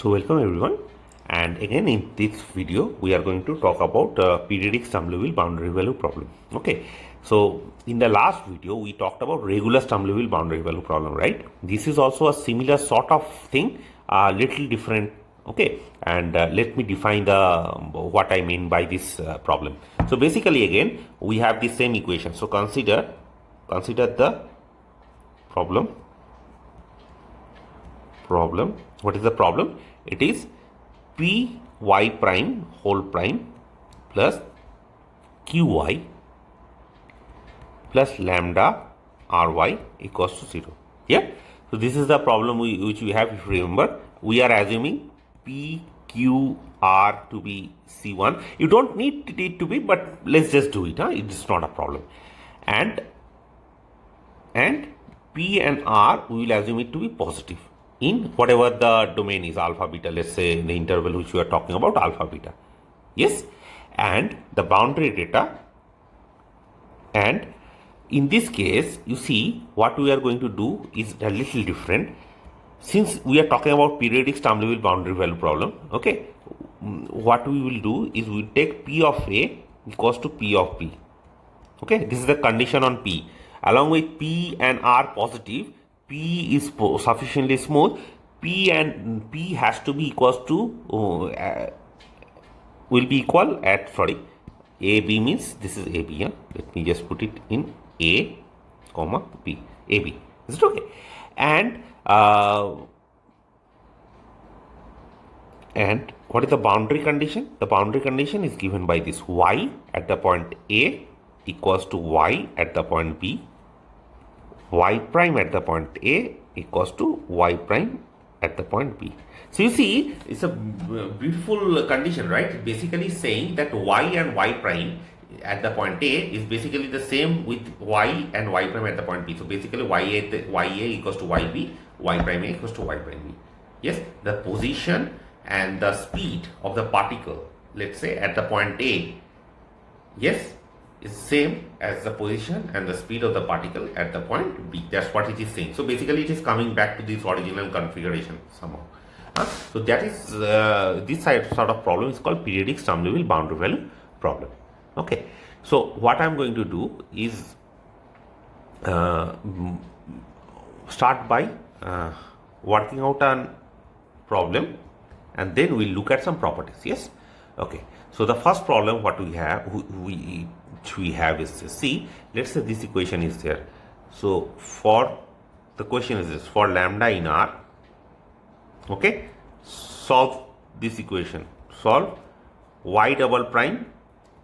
So welcome everyone, and again in this video we are going to talk about periodic Sturm-Liouville boundary value problem. Okay, so in the last video we talked about regular Sturm-Liouville boundary value problem, right? This is also a similar sort of thing, a little different. Okay, and let me define the what I mean by this problem. So basically again we have the same equation. So consider the problem. What is the problem? It is p y prime whole prime plus q y plus lambda ry equals to 0. Yeah. So this is the problem which we have. If you remember, we are assuming p q r to be c1. You don't need it to be, but let's just do it. It's not a problem. And p and r we will assume it to be positive in whatever the domain is, alpha beta, let's say in the interval which we are talking about, alpha beta. Yes, and the boundary data, and in this case you see what we are going to do is a little different. Since we are talking about periodic Sturm-Liouville boundary value problem, okay, what we will do is we will take p of a equals to p of b. Okay, this is the condition on p. Along with p and r positive, p is sufficiently smooth. P has to be equals to will be equal at AB means this is AB. Yeah? Let me just put it in A, comma B. AB. Is it okay? And what is the boundary condition? The boundary condition is given by this y at the point A equals to y at the point B. Y prime at the point A equals to y prime at the point B. So you see, it's a beautiful condition, right? Basically saying that y and y prime at the point A is basically the same with y and y prime at the point B. So basically ya equals to yb, y prime A equals to y prime B. Yes, the position and the speed of the particle, let's say at the point A, yes, is same as the position and the speed of the particle at the point B. That's what it is saying. So basically it is coming back to this original configuration somehow. So that is this sort of problem is called periodic Sturm-Liouville boundary value problem. Okay. So what I am going to do is start by working out a problem, and then we'll look at some properties. Yes. Okay. So the first problem what we have is see, let's say this equation is there. So for the question is this, for lambda in R, okay, solve this equation. Solve y double prime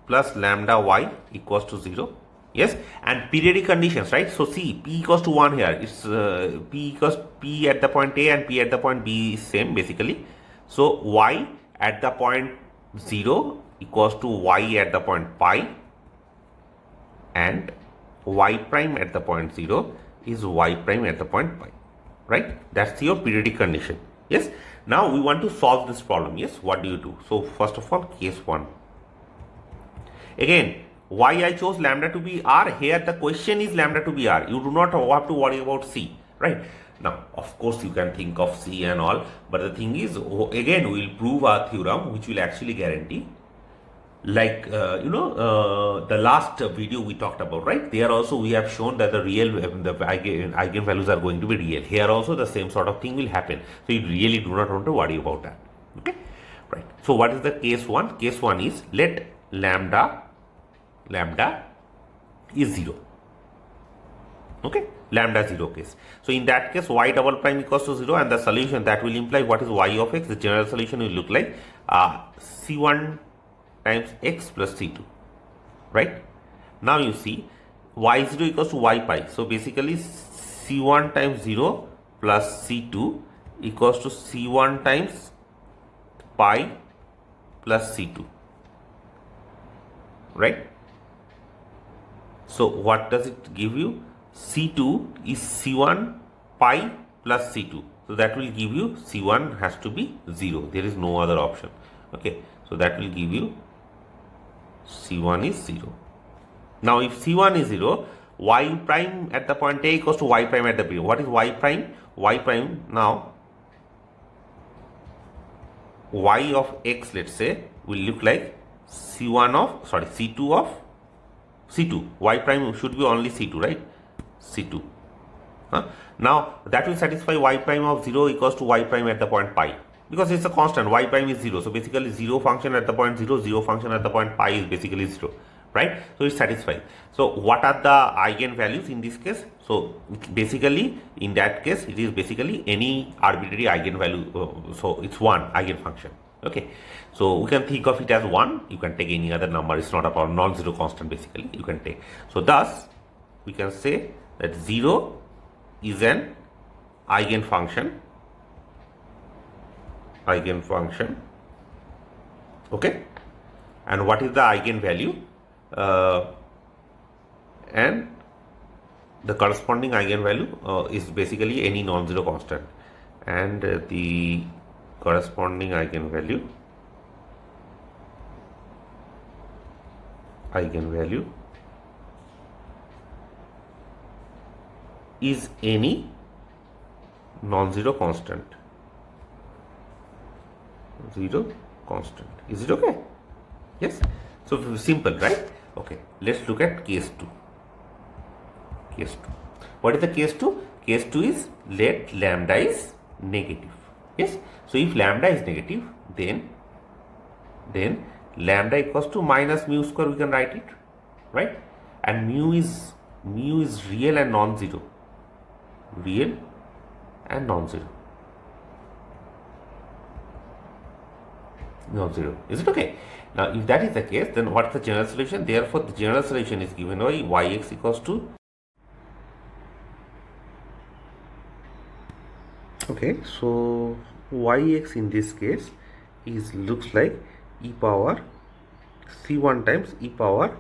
plus lambda y equals to 0. Yes, and periodic conditions, right? So see, p equals to 1 here. It's p at the point A and p at the point B is same basically. So y at the point 0 equals to y at the point pi, and y prime at the point 0 is y prime at the point pi, right? That's your periodic condition. Yes. Now we want to solve this problem. Yes. What do you do? So first of all, case 1. Again, why I chose lambda to be r? Here the question is lambda to be r. You do not have to worry about c, right? Now, of course, you can think of c and all, but the thing is, again, we will prove our theorem, which will actually guarantee, like the last video we talked about, right? There also we have shown that the eigenvalues are going to be real. Here also the same sort of thing will happen. So you really do not want to worry about that. Okay, right? So what is the case 1? Case 1 is let lambda is 0. Okay, lambda 0 case. So in that case, y double prime equals to 0, and the solution that will imply what is y of x. The general solution will look like c1 times x plus c2, right? Now you see y0 equals to y pi. So basically c1 times 0 plus c2 equals to c1 times pi plus c2, right? So what does it give you? C2 is C1 pi plus C2. So that will give you C1 has to be 0. There is no other option. Okay. So that will give you C1 is 0. Now if C1 is 0, y prime at the point A equals to y prime at the B. What is y prime? Y prime now y of x, let's say, will look like C2 of C2. Y prime should be only C2, right? C2. Now that will satisfy y prime of 0 equals to y prime at the point pi, because it's a constant. Y prime is 0, so basically 0 function at the point 0, 0 function at the point pi is basically 0, right? So it's satisfied. So what are the eigenvalues in this case? So basically in that case it is basically any arbitrary eigenvalue, so it's one eigenfunction. Okay, so we can think of it as 1. You can take any other number. It's not about non-zero constant, basically you can take. So thus we can say that 0 is an eigenfunction, okay, and what is the eigenvalue, and the corresponding eigenvalue is basically any non-zero constant, and the corresponding eigenvalue is any non-zero constant. Is it okay? Yes. So simple, right? Okay. Let's look at case 2. What is the case 2? Case 2 is let lambda is negative. Yes. So if lambda is negative, then lambda equals to minus mu square, we can write it, right? And mu is real and non-zero. Non-zero. Is it okay? Now if that is the case, then what's the general solution? Therefore the general solution is given by yx equals to, okay, so yx in this case looks like e power c1 times e power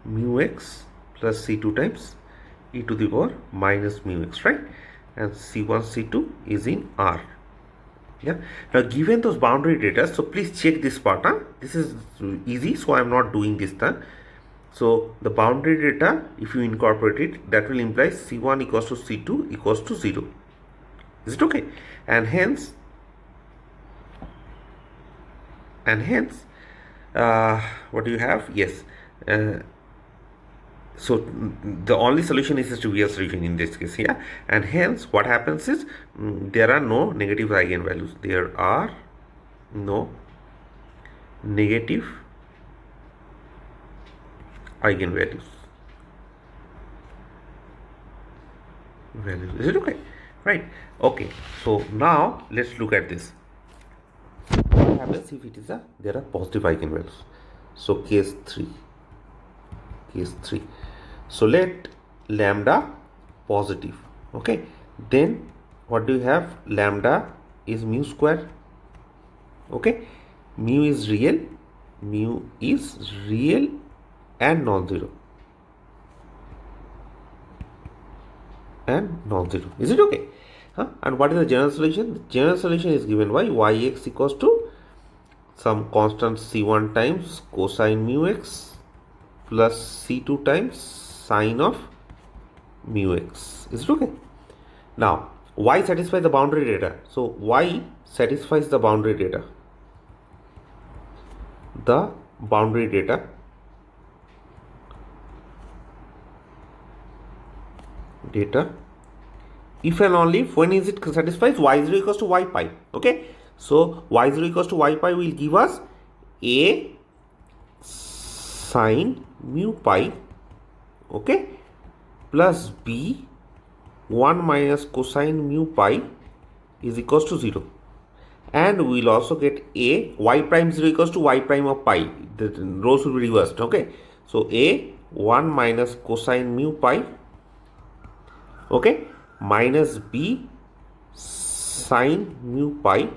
mu x plus c2 times e to the power minus mu x, right? And c1 c2 is in R. Yeah. Now given those boundary data, so please check this part. This is easy, so I am not doing this time. So the boundary data, if you incorporate it, that will imply c1 equals to c2 equals to 0. Is it okay? And hence what do you have? Yes. So the only solution is a trivial solution in this case, yeah. And hence what happens is there are no negative eigenvalues. There are no negative eigenvalues. Is it okay? Right. Okay. So now let's look at this. What happens if it is there are positive eigenvalues? So case 3. So let lambda positive, okay, then what do you have? Lambda is mu square, okay, mu is real and non-zero. Is it okay? And what is the general solution? The general solution is given by yx equals to some constant c1 times cosine mu x plus c2 times sine of mu x. Is it okay? Now y satisfies the boundary data. So y satisfies the boundary data. If and only if, when is it satisfies? Y0 equals to y pi. Okay. So y0 equals to y pi will give us a sine mu pi, okay, plus b 1 minus cosine mu pi is equals to 0, and we will also get a y prime 0 equals to y prime of pi. The rows will be reversed, okay. So a 1 minus cosine mu pi, okay, minus b sine mu pi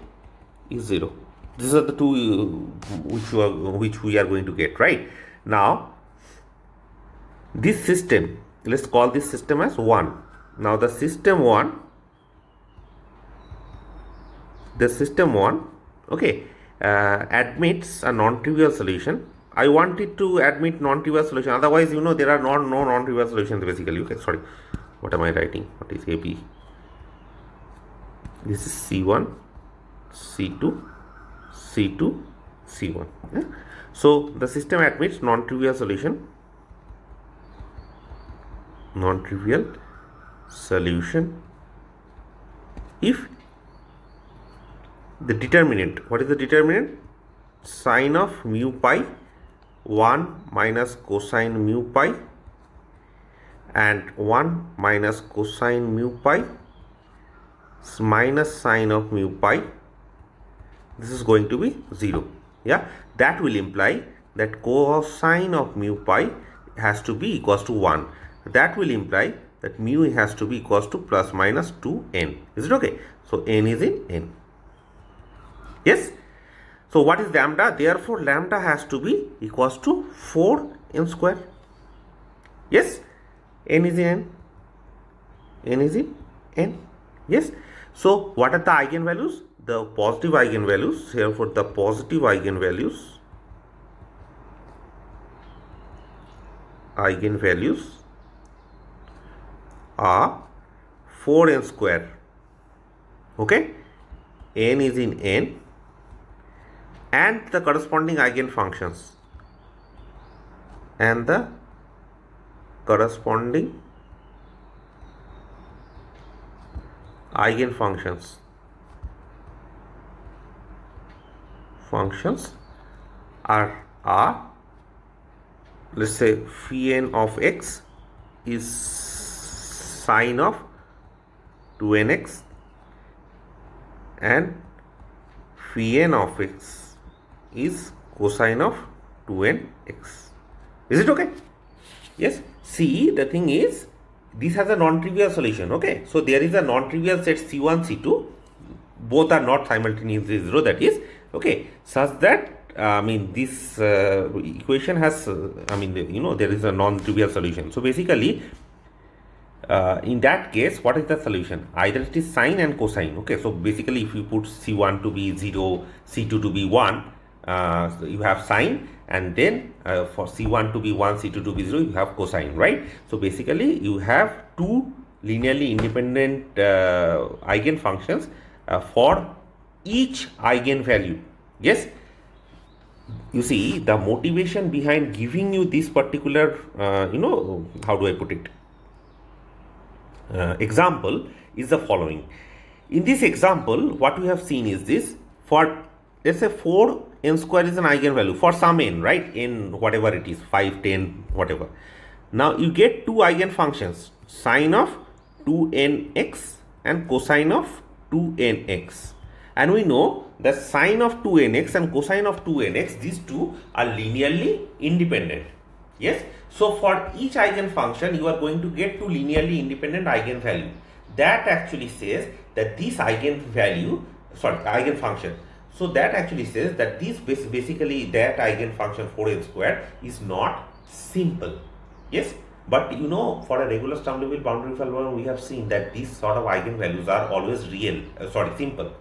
is 0. These are the two which we are going to get, right? Now this system, let's call this system as 1. Now the system 1, okay, admits a non-trivial solution. I want it to admit non-trivial solution, otherwise there are no non-trivial solutions basically. Okay, sorry, what am I writing? What is AB? This is C1, C2, C2, C1. Yeah? So the system admits non-trivial solution. Non-trivial solution if the determinant, what is the determinant? Sine of mu pi 1 minus cosine mu pi and 1 minus cosine mu pi minus sine of mu pi, this is going to be 0. Yeah, that will imply that cosine of mu pi has to be equals to 1. That will imply that mu has to be equals to plus minus 2n. Is it okay? So n is in n. Yes. So what is lambda? Therefore lambda has to be equals to 4n square. Yes. N is in n. N is in n. Yes. So what are the eigenvalues? The positive eigenvalues. Therefore the positive eigenvalues are 4n square. Okay. N is in n. And the corresponding eigenfunctions and the corresponding eigenfunctions are let's say phi n of x is sine of 2nx and phi n of x is cosine of 2nx. Is it okay? Yes. See, the thing is, this has a non-trivial solution. Okay. So there is a non-trivial set C1, C2. Both are not simultaneously 0. That is okay. Such that this equation has there is a non-trivial solution. So basically, in that case, what is the solution? Either it is sine and cosine. Okay. So basically, if you put C1 to be 0, C2 to be 1. So you have sine, and then for C1 to be 1, C2 to be 0, you have cosine, right? So basically you have two linearly independent eigenfunctions for each eigenvalue. Yes. You see, the motivation behind giving you this particular how do I put it, example is the following. In this example, what we have seen is this: for let's say 4n square is an eigenvalue for some n, right? N whatever it is, 5, 10, whatever. Now you get two eigenfunctions, sine of 2nx and cosine of 2nx. And we know that sine of 2nx and cosine of 2nx, these two are linearly independent. Yes. So for each eigenfunction, you are going to get two linearly independent eigenvalue. That actually says that this eigenfunction. So that actually says that this basically that eigenfunction 4n square is not simple. Yes. But for a regular Sturm Liouville boundary problem, we have seen that these sort of eigenvalues are always real. Simple.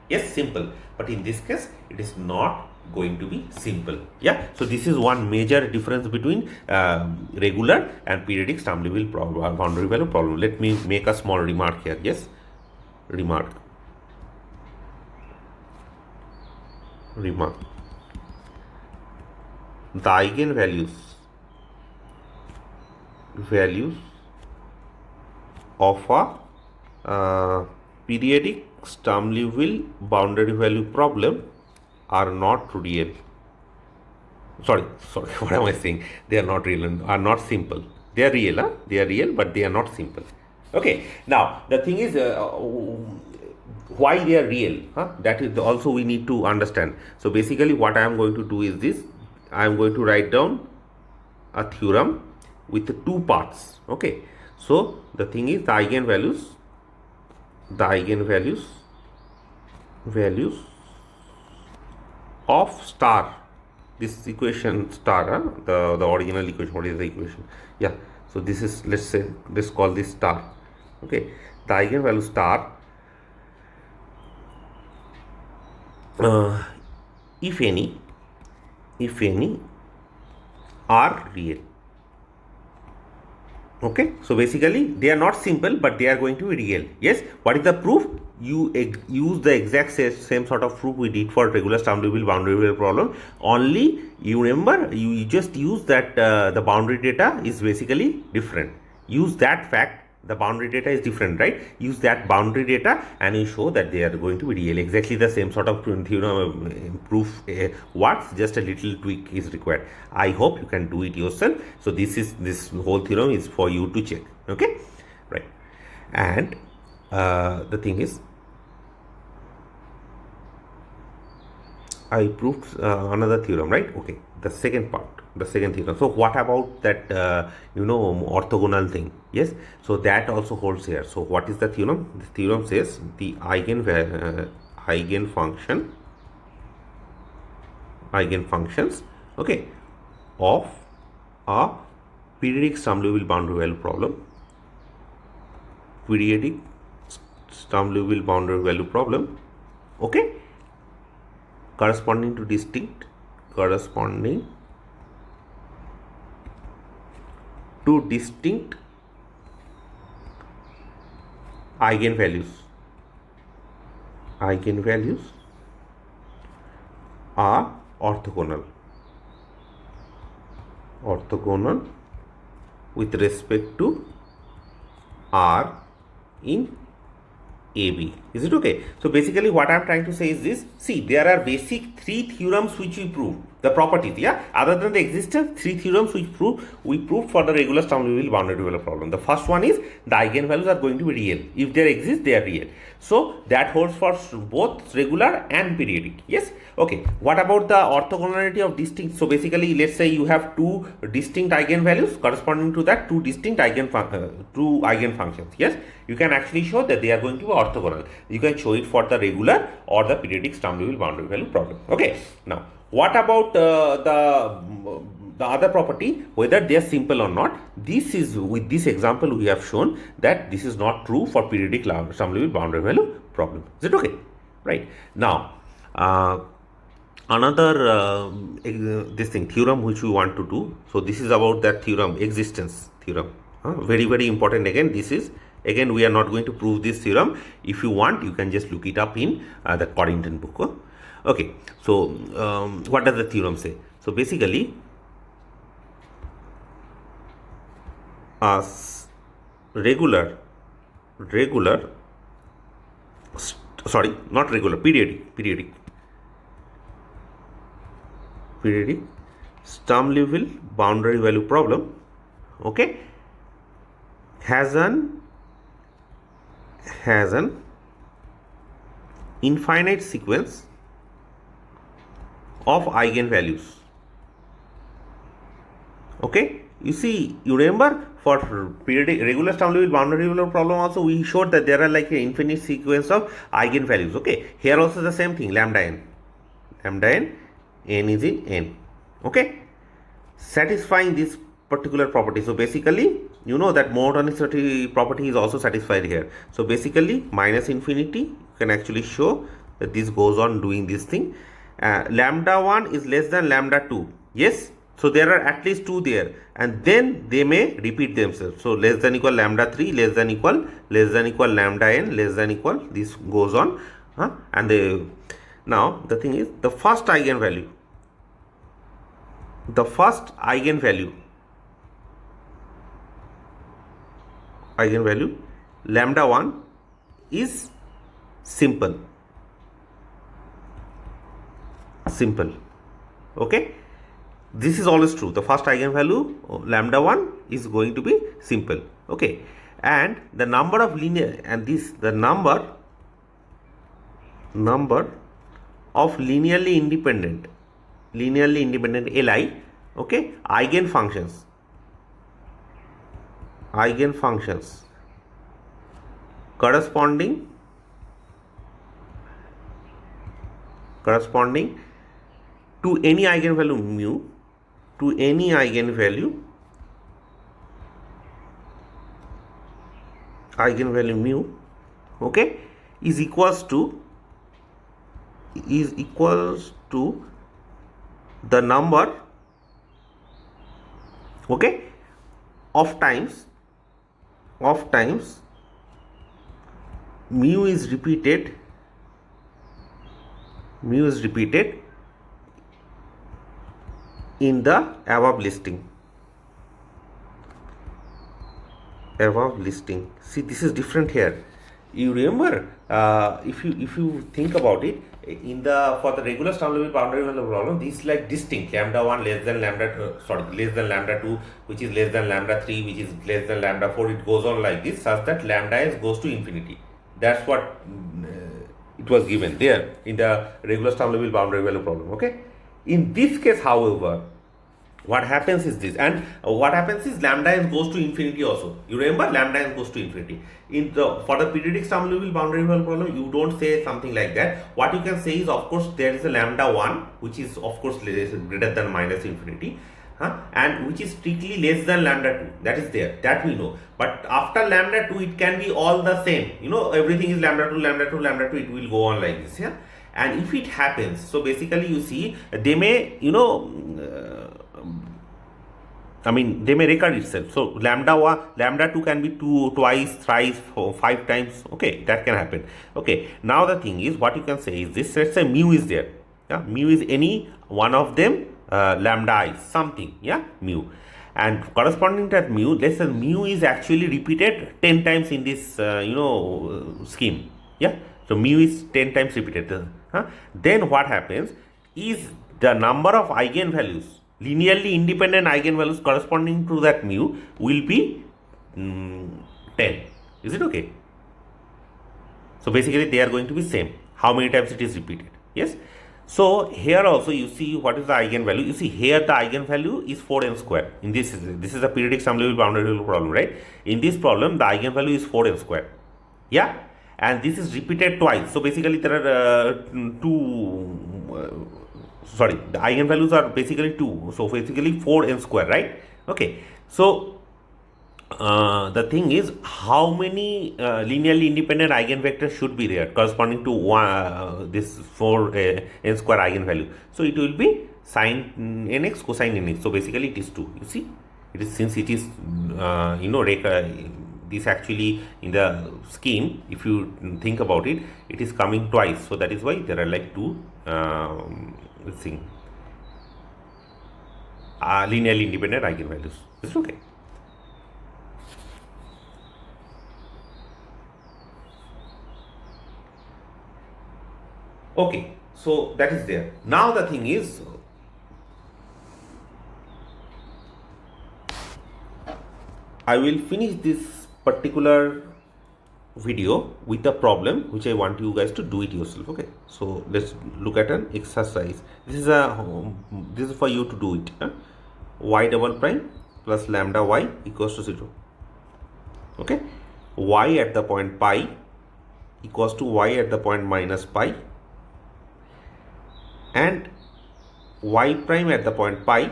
Yes, simple. But in this case, it is not going to be simple. Yeah. So this is one major difference between regular and periodic Sturm Liouville boundary value problem. Let me make a small remark here. Yes. Remark. The eigenvalues of a periodic Sturm Liouville boundary value problem are not real. Sorry, what am I saying? They are not real, are not simple. They are real, huh? They are real, but they are not simple. Okay. Now the thing is, why they are real? That is also we need to understand. So basically, what I am going to do is this: I am going to write down a theorem with two parts. Okay. So the thing is, the eigenvalues of star, this equation star, the original equation. What is the equation? Yeah. So this is, let's call this star. Okay. The eigenvalue star, if any are real. Okay. So basically they are not simple, but they are going to be real. Yes. What is the proof? you use the exact same sort of proof we did for regular Sturm Liouville boundary value problem. Only you remember, you just use that the boundary data is basically different. Use that fact, the boundary data is different, right? Use that boundary data and you show that they are going to be real. Exactly the same sort of proof works, just a little tweak is required. I hope you can do it yourself. So this whole theorem is for you to check. Okay, right? And the thing is, I proved another theorem, right? Okay, the second part, the second theorem. So what about that orthogonal thing? Yes, so that also holds here. So what is the theorem? The theorem says the eigenfunctions, okay, of a periodic Sturm Liouville boundary value problem, periodic Sturm Liouville boundary value problem, okay, corresponding to distinct eigenvalues are orthogonal with respect to R in AB. Is it okay? So basically what I am trying to say is this. See, there are basic 3 theorems which we prove. The properties, yeah. Other than the existence, 3 theorems which we proved for the regular Sturm Liouville boundary value problem. The first one is the eigenvalues are going to be real. If they exist, they are real. So that holds for both regular and periodic. Yes. Okay. What about the orthogonality of distinct? So basically, let's say you have 2 distinct eigenvalues corresponding to that 2 distinct eigenfunctions. Yes. You can actually show that they are going to be orthogonal. You can show it for the regular or the periodic Sturm Liouville boundary value problem. Okay. Now, what about the other property, whether they are simple or not? This is, with this example we have shown that this is not true for periodic Sturm Liouville boundary value problem. Is it okay? Right. Now, another this thing theorem which we want to do. So this is about that theorem, existence theorem. Very, very important. Again, this is, again, we are not going to prove this theorem. If you want, you can just look it up in the Corrington book. Okay, so what does the theorem say? So basically, periodic Sturm Liouville boundary value problem, okay, has an infinite sequence of eigenvalues. Okay, you see, you remember for periodic regular Sturm Liouville boundary value problem also we showed that there are like an infinite sequence of eigenvalues. Okay, here also the same thing, lambda n is in n. Okay, satisfying this particular property. So basically, you know that monotonicity property is also satisfied here. So basically, minus infinity, you can actually show that this goes on doing this thing. Lambda 1 is less than lambda 2. Yes. So there are at least 2 there, and then they may repeat themselves. So less than equal lambda 3, less than equal lambda n, less than equal, this goes on. And now the thing is, the first eigenvalue lambda 1 is simple. Okay, this is always true. The first eigenvalue lambda 1 is going to be simple. Okay, and the number of linear, and this the number of linearly independent Li, okay, eigenfunctions corresponding to any eigenvalue mu, okay, is equals to the number, okay, of times mu is repeated in the above listing. See, this is different here. You remember, if you think about it, for the regular Sturm Liouville boundary value problem, this is like distinct: lambda 1 less than lambda less than lambda 2, which is less than lambda 3, which is less than lambda 4. It goes on like this, such that lambda s goes to infinity. That's what it was given there in the regular Sturm Liouville boundary value problem. Okay. In this case, however, what happens is this, and what happens is lambda s goes to infinity also. You remember, lambda s goes to infinity. For the periodic Sturm Liouville boundary value problem, you don't say something like that. What you can say is, of course, there is a lambda 1, which is of course greater than minus infinity, and which is strictly less than lambda 2. That is there, that we know. But after lambda 2, it can be all the same. You know, everything is lambda 2, lambda 2, lambda 2. It will go on like this. Yeah. And if it happens, so basically you see, they may, they may recur itself. So lambda 2 can be twice, thrice, 5 times. Okay, that can happen. Okay, now the thing is, what you can say is this. Let's say mu is there. Yeah, mu is any one of them, lambda I something. Yeah, mu. And corresponding to that mu, let's say mu is actually repeated 10 times in this, scheme. Yeah, so mu is 10 times repeated. Then what happens is the number of eigenvalues, linearly independent eigenvalues corresponding to that mu will be 10. Is it okay? So basically they are going to be same. How many times it is repeated? Yes. So here also you see what is the eigenvalue. You see here the eigenvalue is 4n square. In this is a periodic Sturm Liouville boundary value problem, right? In this problem the eigenvalue is 4n square. Yeah. And this is repeated twice. So basically there are the eigenvalues are basically 2. So basically 4n square, right? Okay. So the thing is, how many linearly independent eigenvectors should be there corresponding to this 4n square eigenvalue? So it will be sine nx cosine nx. So basically it is 2. You see, it is, since it is this actually in the scheme, if you think about it, it is coming twice. So that is why there are like 2 linearly independent eigenvalues. It's okay. Okay, so that is there. Now the thing is, I will finish this particular video with a problem which I want you guys to do it yourself. Okay, so let's look at an exercise. This is for you to do it. Y double prime plus lambda y equals to 0. Okay, y at the point pi equals to y at the point minus pi, and y prime at the point pi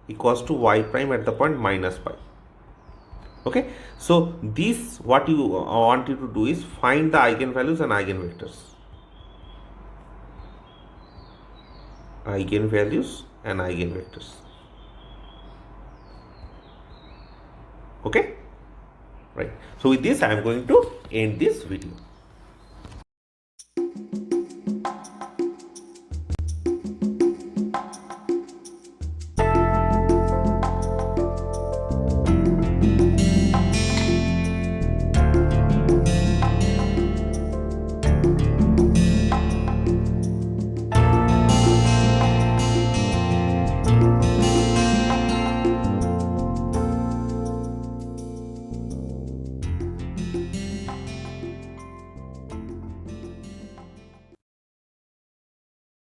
equals to y prime at the point minus pi. Okay, so this, what you want you to do is find the eigenvalues and eigenvectors. Eigenvalues and eigenvectors. Okay, right. So with this I am going to end this video.